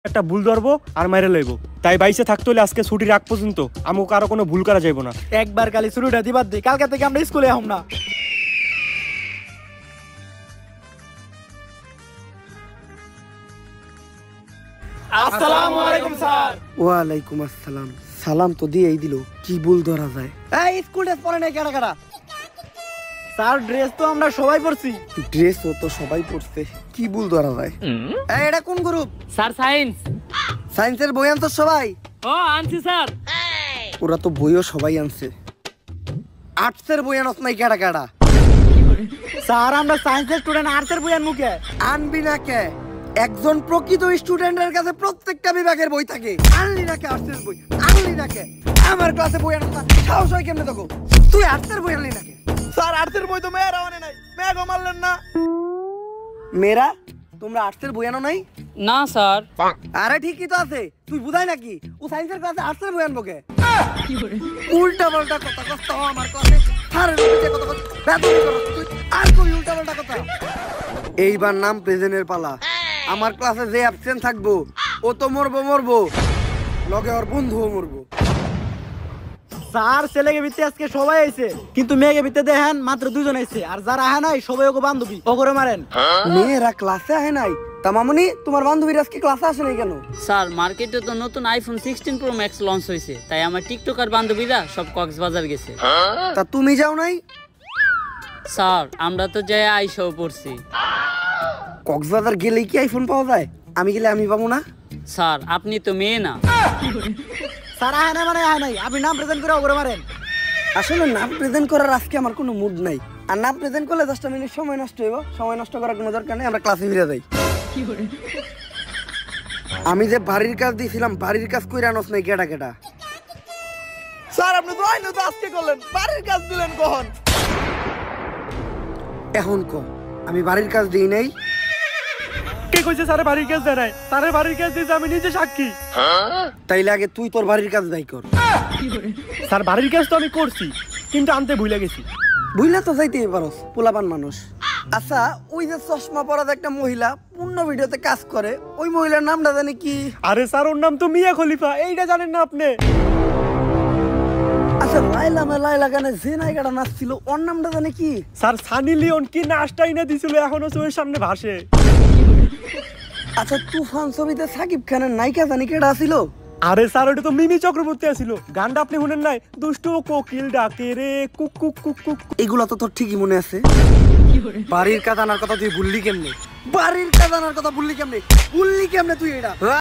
একটা ভুল ধরবো আর মাইরে লইব। তাই বাইসে থাকতে হলে আজকে ছুটির আগ পর্যন্ত আমাকে কারো কোনো ভুল করা যাইব না। একবার খালি ছুটিটা দিবার দি, কালকে থেকে আমরা স্কুলে আহম না। আসসালামু আলাইকুম স্যার। ওয়ালাইকুম আসসালাম। সালাম তো দিয়েই দিল, কি ভুল ধরা যায়? এই স্কুল ড্রেস পরে নাই কেডা কেডা? স্যার ড্রেস তো আমরা সবাই পরছি। ড্রেসও তো সবাই পড়ছে, কি ভুল ধরা যায়? এই এটা কোন গ্রুপ? Sir science. সায়েন্সের বই আনতো সবাই? ও আনছি স্যার। ওরা তো বইও সবাই আনছে। আর্টসের বই আনস নাই কেডা কেডা? স্যার আমরা সায়েন্সের স্টুডেন্ট, আর্টসের বই আনমু কে? আনবি না কে? একজন প্রকৃত স্টুডেন্টের কাছে প্রত্যেকটা বিভাগের বই থাকে। আনলি না কে আর্টসের বই? আনলি না কে? আমার ক্লাসে বই আনস না, সাহস হয় কেমনে তোকে? তুই আর্টসের বই আনলি না কে? স্যার আর্টসের বই তো মেয়েরা আনে নাই, মেয়েগো মারলেন না। মেয়েরা তোমরা আর্টসের বই আনো নাই? না স্যার। আরে ঠিকই তো আছে, তুই বুঝাই নাকি ও সায়েন্সের ক্লাসে আর্টসের বই আনবো কে? উল্টা পাল্টা কথা কষ্ট আমার ক্লাসে স্যারের উপরে কথা কথা বেদবি করছ তুই। আর কই উল্টা পাল্টা কথা? এইবার নাম প্রেজেন্টের পালা। আমার ক্লাসে যে অ্যাবসেন্ট থাকবো ও তো মরবো, লগে ওর বন্ধুও মরবো। স্যার ছেলেকে ভিত্তি আজকে সবাই আইছে, কিন্তু মেয়েকে ভিত্তি দেখেন মাত্র দুজন আইছে, আর যারা আহে নাই সবাই ওকে বান্ধবী, ওগরে মারেন। মেয়েরা ক্লাসে আহে নাই? তা মামুনি তোমার বান্ধবীরা আজকে ক্লাসে আসে নাই কেন? স্যার মার্কেটে তো নতুন আইফোন 16 প্রো ম্যাক্স লঞ্চ হয়েছে, তাই আমার টিকটকার বান্ধবীরা সব কক্সবাজার গেছে। তা তুমি যাও নাই? স্যার আমরা তো যাই আইসাও পড়ছি। কক্সবাজার গেলেই কি আইফোন পাওয়া যায়? আমি গেলে আমি পাবো না? স্যার আপনি তো মেয়ে না। স্যার আহে না মানে আহে নাই, আপনি নাম প্রেজেন্ট করে ওগরে মারেন। আসলে নাম প্রেজেন্ট করার আজকে আমার কোনো মুড নাই। আর নাম প্রেজেন্ট করলে 10টা মিনিট সময় নষ্ট হইব, সময় নষ্ট করার কোনো দরকার নেই, আমরা ক্লাসে ফিরে যাই। আমি যে বাড়ির কাজ দিয়েছিলাম, বাড়ির কাজ কইরা আনস নাই কেডা কেডা? স্যার আপনি তো আইনো তো আজকে করলেন, বাড়ির কাজ দিলেন কখন? এখন ক আমি বাড়ির কাজ দিই নাই? কে কইছে স্যারে বাড়ির কাজ দেয় নাই? স্যারের বাড়ির কাজ দিয়েছে আমি নিজে সাক্ষী। তাইলে আগে তুই তোর বাড়ির কাজ দাই কর। স্যার বাড়ির কাজ তো আমি করছি, কিন্তু আনতে ভুলে গেছি। বুঝলা তো যাইতেই পারস, পোলাপান মানুষ। আচ্ছা ওই যে চশমা পরা একটা মহিলা পূর্ণ ভিডিওতে কাজ করে, ওই মহিলার নামটা জানি কি? আরে স্যার ওর নাম তো মিয়া খলিফা, এইটা জানেন না আপনি? আচ্ছা লাইলা গানে যে নায়িকাটা নাচছিল ওর নামটা জানি কি? স্যার সানি লিওন কি নাচটাই না দিছিল, এখনো চোখের সামনে ভাসে। আচ্ছা তুফান ছবিতে সাকিব খানের নায়িকা জানি কেডা ছিল? আরে স্যার ওটা তো মিমি চক্রবর্তী আছিল। গানটা আপনি শুনেন নাই? দুষ্টু কোকিল ডাকে রে কুক কুক কুক কুক। এগুলা তো তোর ঠিকই মনে আছে। বাড়ির কাজ আনার কথা তুই ভুললি কেমনে? বাড়ির কাজ আনার কথা ভুললি কেমনে তুই এটা?